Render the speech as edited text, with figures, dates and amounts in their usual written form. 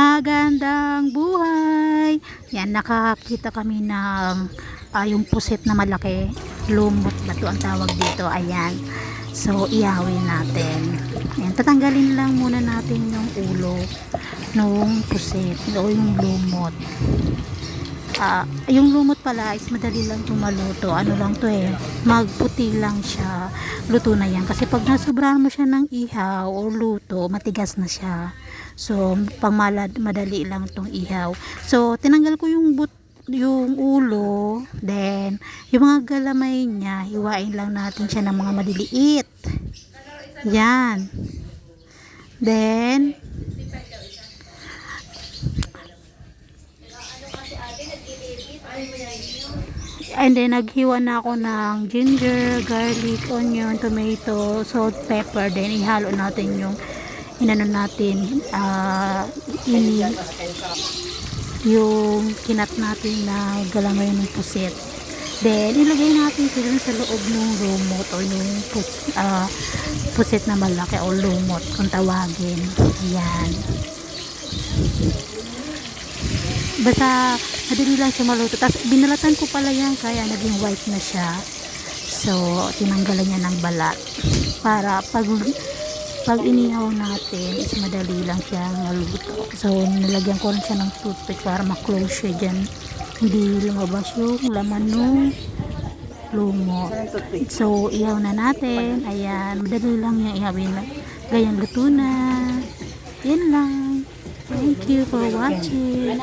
Magandang buhay! Yan, nakakita kami ng yung pusit na malaki. Lumot ba ito ang tawag dito? Ayan. So, ihawin natin. Ayan, tatanggalin lang muna natin yung ulo nung pusit o yung lumot. Yung lumot pala is madali lang itong maluto. Ano lang to magputi lang siya. Luto na yan. Kasi pag nasobrahan mo siya ng ihaw o luto, matigas na siya. So, madali lang itong ihaw. So, tinanggal ko yung ulo. Then, yung mga galamay niya, hiwain lang natin siya ng mga maliliit. Yan. Then, and then naghiwa na ako ng ginger, garlic, onion, tomato, salt, pepper. Then ihalo natin yung yung kinat natin na galamay ng pusit. Then ilagay natin sila sa loob ng lumot o yung pusit na malaki o lumot kung tawagin. Ayan. Basta madali lang siya maluto. Tapos binalatan ko pala yan kaya naging white na siya. So tinanggalan niya ng balat para pag inihaw natin is madali lang siya maluto. So nilagyan ko rin siya ng toothpick para ma-close siya dyan, hindi lumabas yung laman ng lumot. So ihaw na natin. Ayan, madali lang yung ihawin. Ganyan, luto na. Yan lang. Thank you for watching.